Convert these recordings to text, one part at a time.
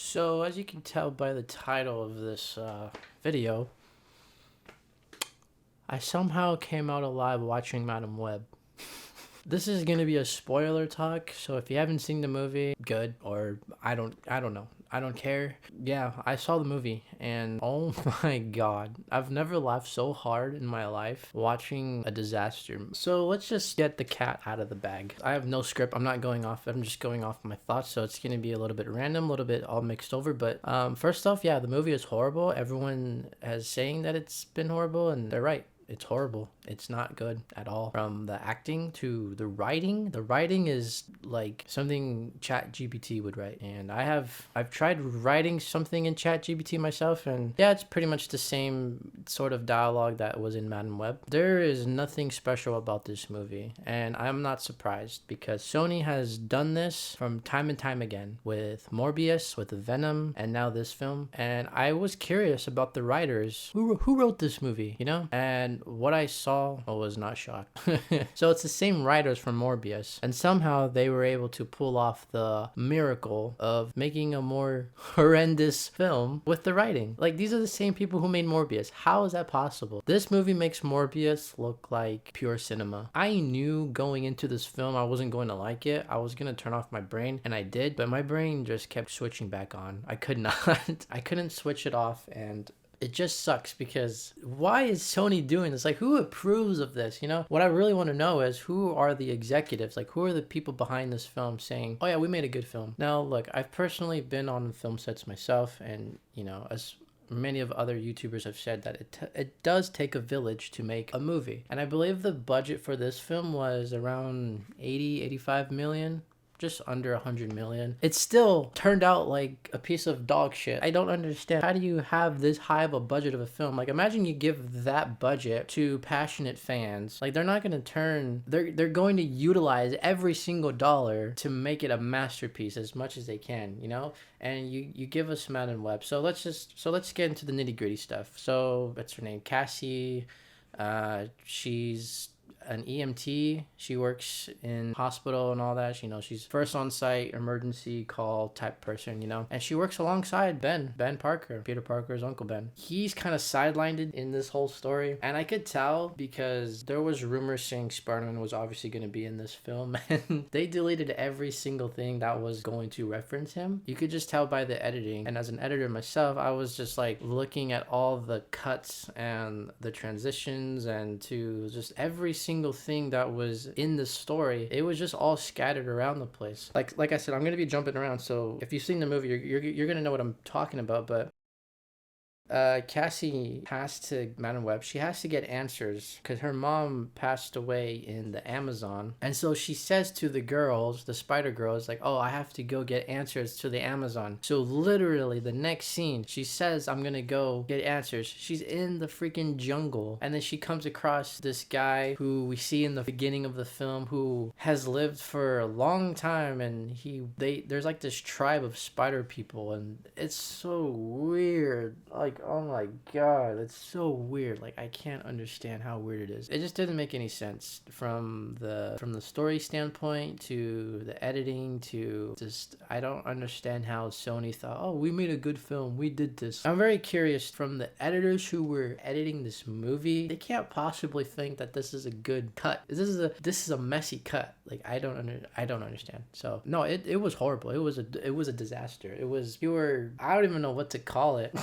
So, as you can tell by the title of this video, I somehow came out alive watching Madam Web. This is gonna be a spoiler talk, so if you haven't seen the movie, good, or I don't know. I don't care. Yeah, I saw the movie and oh my god, I've never laughed so hard in my life watching a disaster. So let's just get the cat out of the bag. I have no script. I'm just going off my thoughts, so it's gonna be a little bit random, a little bit all mixed over. But first off, yeah, the movie is horrible. Everyone has saying that it's been horrible, and they're right. It's horrible. It's not good at all. From the acting to the writing is like something Chat GPT would write. And I've tried writing something in Chat GPT myself, and yeah, it's pretty much the same sort of dialogue that was in Madam Web. There is nothing special about this movie, and I'm not surprised because Sony has done this from time and time again with Morbius, with Venom, and now this film. And I was curious about the writers who wrote this movie, you know? And what I saw, I was not shocked. So it's the same writers from Morbius, and somehow they were able to pull off the miracle of making a more horrendous film with the writing. Like, these are the same people who made Morbius. How is that possible? This movie makes Morbius look like pure cinema. I knew going into this film I wasn't going to like it. I was going to turn off my brain, and I did, but my brain just kept switching back on. I could not. I couldn't switch it off, and it just sucks because why is Sony doing this? Like, who approves of this? You know, what I really want to know is who are the executives? Like, who are the people behind this film saying, oh yeah, we made a good film? Now, look, I've personally been on film sets myself, and you know, as many of other YouTubers have said, that it does take a village to make a movie. And I believe the budget for this film was around 85 million. Just under 100 million. It still turned out like a piece of dog shit. I don't understand. How do you have this high of a budget of a film? Like, imagine you give that budget to passionate fans. Like, they're not gonna they're going to utilize every single dollar to make it a masterpiece as much as they can, you know? And you give us Madam Web. So let's get into the nitty-gritty stuff. So what's her name? Cassie. She's an EMT. She works in hospital and all that. You know, she's first on site emergency call type person, you know, and she works alongside Ben Parker, Peter Parker's Uncle Ben. He's kind of sidelined in this whole story, and I could tell because there was rumors saying Spider-Man was obviously going to be in this film, and they deleted every single thing that was going to reference him. You could just tell by the editing, and as an editor myself, I was just like looking at all the cuts and the transitions and to just every single thing that was in the story. It was just all scattered around the place. Like I said, I'm gonna be jumping around, so if you've seen the movie, you're gonna know what I'm talking about. But Cassie has to, Madam Web, she has to get answers because her mom passed away in the Amazon. And so she says to the girls, the spider girls, like, oh, I have to go get answers to the Amazon. So literally the next scene, she says, I'm gonna go get answers. She's in the freaking jungle. And then she comes across this guy who we see in the beginning of the film who has lived for a long time, and there's like this tribe of spider people, and it's so weird. Like, oh my god, it's so weird. Like, I can't understand how weird it is. It just didn't make any sense from the story standpoint to the editing to just, I don't understand how Sony thought, oh, we made a good film, we did this. I'm very curious from the editors who were editing this movie. They can't possibly think that this is a good cut. This is a messy cut. Like, I don't understand. So no, it was horrible. It was a disaster. I don't even know what to call it.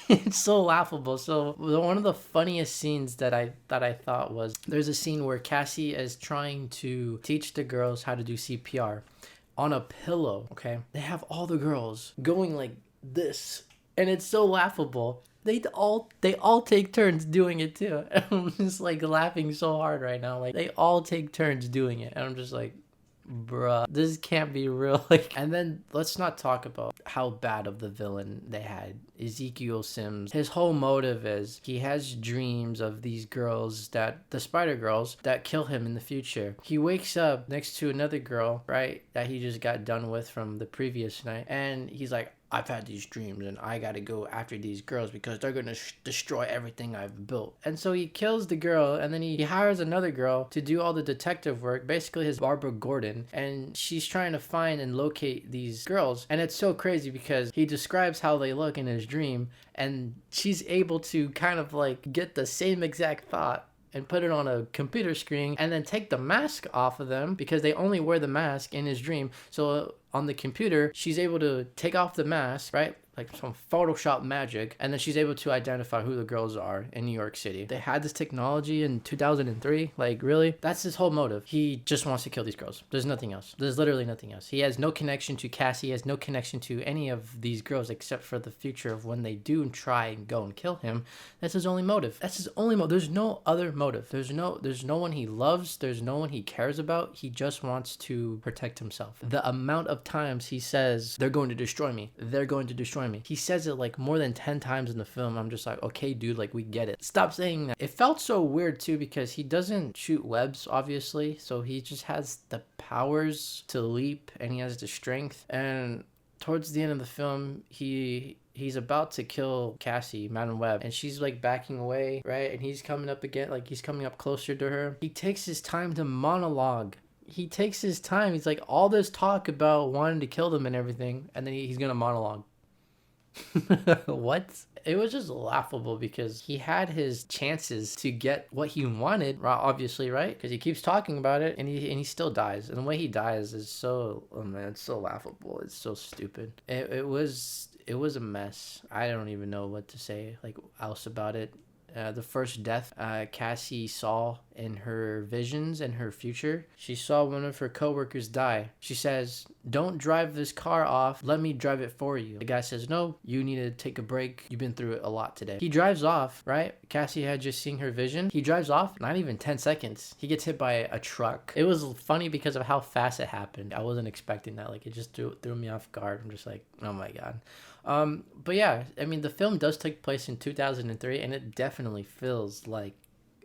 It's so laughable. So one of the funniest scenes that I thought was, there's a scene where Cassie is trying to teach the girls how to do CPR on a pillow. Okay, they have all the girls going like this, and it's so laughable. They all take turns doing it too. And I'm just like laughing so hard right now. Like, they all take turns doing it, and I'm just like, bruh, this can't be real. Like, and then let's not talk about how bad of the villain they had. Ezekiel Sims, his whole motive is he has dreams of these girls, the spider girls that kill him in the future. He wakes up next to another girl, right, that he just got done with from the previous night, and he's like, I've had these dreams and I gotta go after these girls because they're gonna destroy everything I've built. And so he kills the girl, and then he hires another girl to do all the detective work, basically his Barbara Gordon, and she's trying to find and locate these girls. And it's so crazy because he describes how they look in his dream, and she's able to kind of like get the same exact thought and put it on a computer screen and then take the mask off of them because they only wear the mask in his dream. So on the computer, she's able to take off the mask, right? Like some Photoshop magic, and then she's able to identify who the girls are in New York City. They had this technology in 2003. Like, really? That's his whole motive. He just wants to kill these girls. There's nothing else. There's literally nothing else. He has no connection to Cassie. He has no connection to any of these girls except for the future of when they do try and go and kill him. That's his only motive. That's his only motive. There's no other motive. There's no one he loves. There's no one he cares about. He just wants to protect himself. The amount of times he says, they're going to destroy me. They're going to destroy me. He says it like more than 10 times in the film. I'm just like, okay, dude, like we get it. Stop saying that. It felt so weird too because he doesn't shoot webs, obviously. So he just has the powers to leap and he has the strength. And towards the end of the film, he's about to kill Cassie, Madam Web, and she's like backing away, right? And he's coming up again, like he's coming up closer to her. He takes his time to monologue. He takes his time. He's like, all this talk about wanting to kill them and everything, and then he's gonna monologue. What? It was just laughable because he had his chances to get what he wanted, obviously, right? Because he keeps talking about it and he still dies. And the way he dies is so, oh man, it's so laughable. It's so stupid. It was a mess. I don't even know what to say like else about it. The first death Cassie saw in her visions and her future, she saw one of her coworkers die. She says, "Don't drive this car off. Let me drive it for you." The guy says, "No, you need to take a break. You've been through it a lot today." He drives off, right? Cassie had just seen her vision. He drives off, not even 10 seconds. He gets hit by a truck. It was funny because of how fast it happened. I wasn't expecting that. Like, it just threw me off guard. I'm just like, oh my God. But yeah, I mean, the film does take place in 2003, and it definitely feels like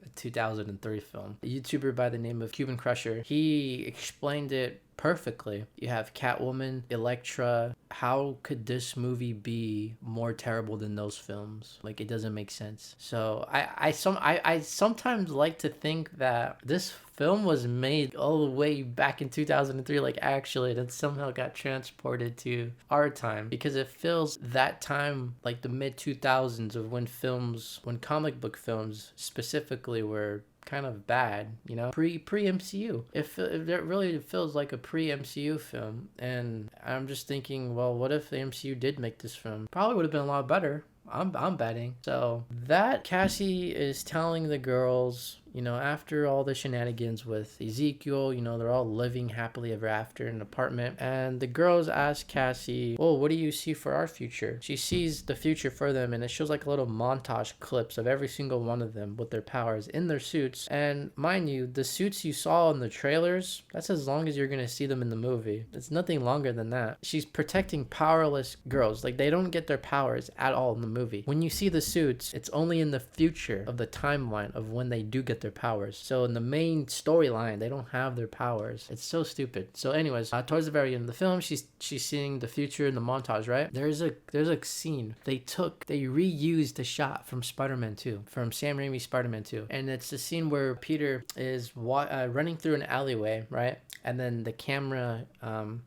a 2003 film. A YouTuber by the name of Cuban Crusher, he explained it perfectly. You have Catwoman, Elektra. How could this movie be more terrible than those films? Like, it doesn't make sense. So I sometimes like to think that this film was made all the way back in 2003, like actually, that somehow got transported to our time because it feels that time like the mid 2000s of when comic book films specifically were kind of bad, you know, pre MCU. It really feels like a pre MCU film, and I'm just thinking, well, what if the MCU did make this film? Probably would have been a lot better. I'm betting. So that Cassie is telling the girls, you know, after all the shenanigans with Ezekiel, you know, they're all living happily ever after in an apartment. And the girls ask Cassie, "Oh, what do you see for our future?" She sees the future for them, and it shows like a little montage clips of every single one of them with their powers in their suits. And mind you, the suits you saw in the trailers, that's as long as you're going to see them in the movie. It's nothing longer than that. She's protecting powerless girls. Like, they don't get their powers at all in the movie. When you see the suits, it's only in the future of the timeline of when they do get their powers. So in the main storyline, they don't have their powers. It's so stupid. So anyways, towards the very end of the film, she's seeing the future in the montage, right? There's a scene they reused the shot from Spider-Man 2, from Sam Raimi's Spider-Man 2, and it's the scene where Peter is running through an alleyway, right? And then the camera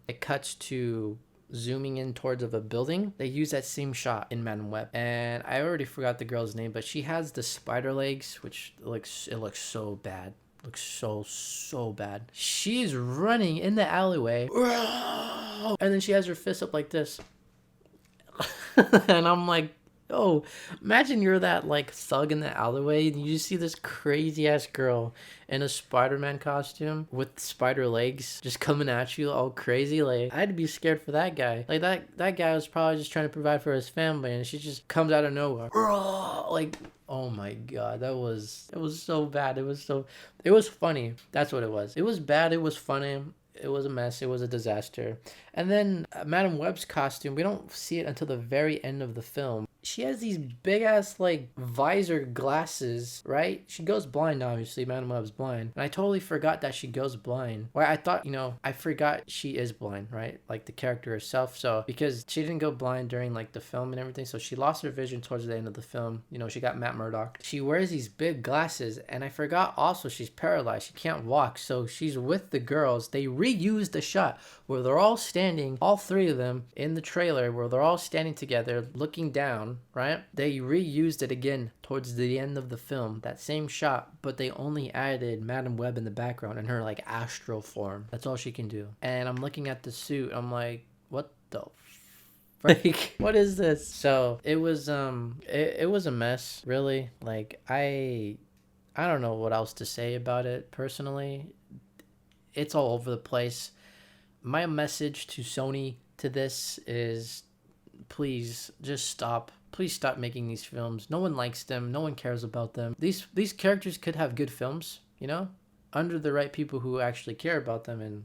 it cuts to zooming in towards of a building. They use that same shot in Madam Web, and I already forgot the girl's name, but she has the spider legs, which looks so bad. Looks so bad. She's running in the alleyway, and then she has her fist up like this. And I'm like, oh, imagine you're that like thug in the alleyway and you just see this crazy ass girl in a Spider-Man costume with spider legs just coming at you all crazy. Like, I'd be scared for that guy. Like, that guy was probably just trying to provide for his family, and she just comes out of nowhere. Like, oh my God, it was so bad. It was funny. That's what it was. It was bad. It was funny. It was a mess. It was a disaster. And then Madam Web's costume, we don't see it until the very end of the film. she has these big ass like visor glasses, right? She goes blind, obviously. Madam Web's blind, and I totally forgot that she goes blind. Well, I thought, I forgot she is blind, right? Like the character herself. So because she didn't go blind during like the film and everything, so she lost her vision towards the end of the film. She got Matt Murdock. She wears these big glasses, and I forgot also she's paralyzed. She can't walk, so she's with the girls. They reused the shot where they're all standing, all three of them in the trailer, where they're all standing together looking down, right? They reused it again towards the end of the film, that same shot, but they only added Madam Web in the background in her like astral form. That's all she can do. And I'm looking at the suit, I'm like, what the like, what is this? So it was it was a mess, really. Like, I don't know what else to say about it personally. It's all over the place. My message to Sony to this is, please just stop. Please stop making these films. No one likes them. No one cares about them. These characters could have good films, under the right people who actually care about them, and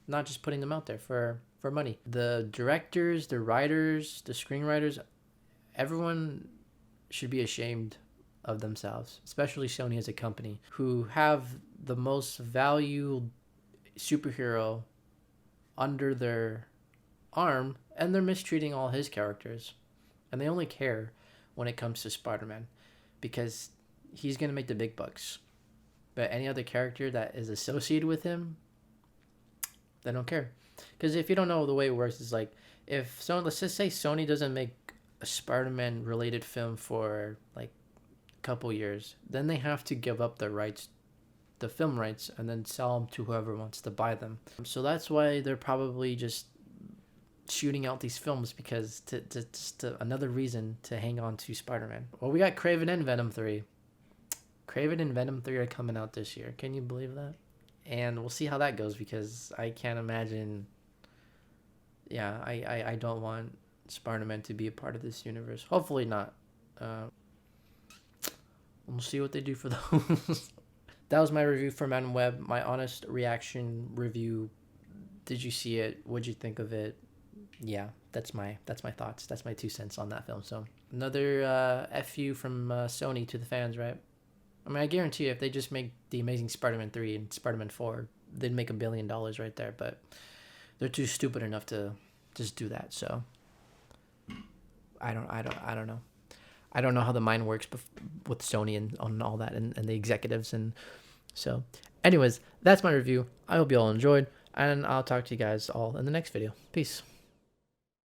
not just putting them out there for money. The directors, the writers, the screenwriters, everyone should be ashamed of themselves, especially Sony as a company, who have the most valued superhero under their arm, and they're mistreating all his characters. And they only care when it comes to Spider-Man because he's going to make the big bucks. But any other character that is associated with him, they don't care. Because if you don't know, the way it works is like, if Sony, let's just say Sony doesn't make a Spider-Man related film for like a couple years, then they have to give up the rights, the film rights, and then sell them to whoever wants to buy them. So that's why they're probably just shooting out these films, because to another reason to hang on to Spider-Man. Well, we got Kraven and Venom 3. Kraven and Venom 3 are coming out this year. Can you believe that? And we'll see how that goes, because I can't imagine. Yeah, I don't want Spider-Man to be a part of this universe. Hopefully not. We'll see what they do for those. That was my review for Madam Web. My honest reaction review. Did you see it? What'd you think of it? Yeah, that's my thoughts. That's my 2 cents on that film. So another FU from Sony to the fans, right? I mean, I guarantee you, if they just make The Amazing Spider-Man 3 and Spider-Man 4, they'd make $1 billion right there. But they're too stupid enough to just do that. So I don't know. I don't know how the mind works with Sony and on all that, and the executives. And so anyways, that's my review. I hope you all enjoyed, and I'll talk to you guys all in the next video. Peace.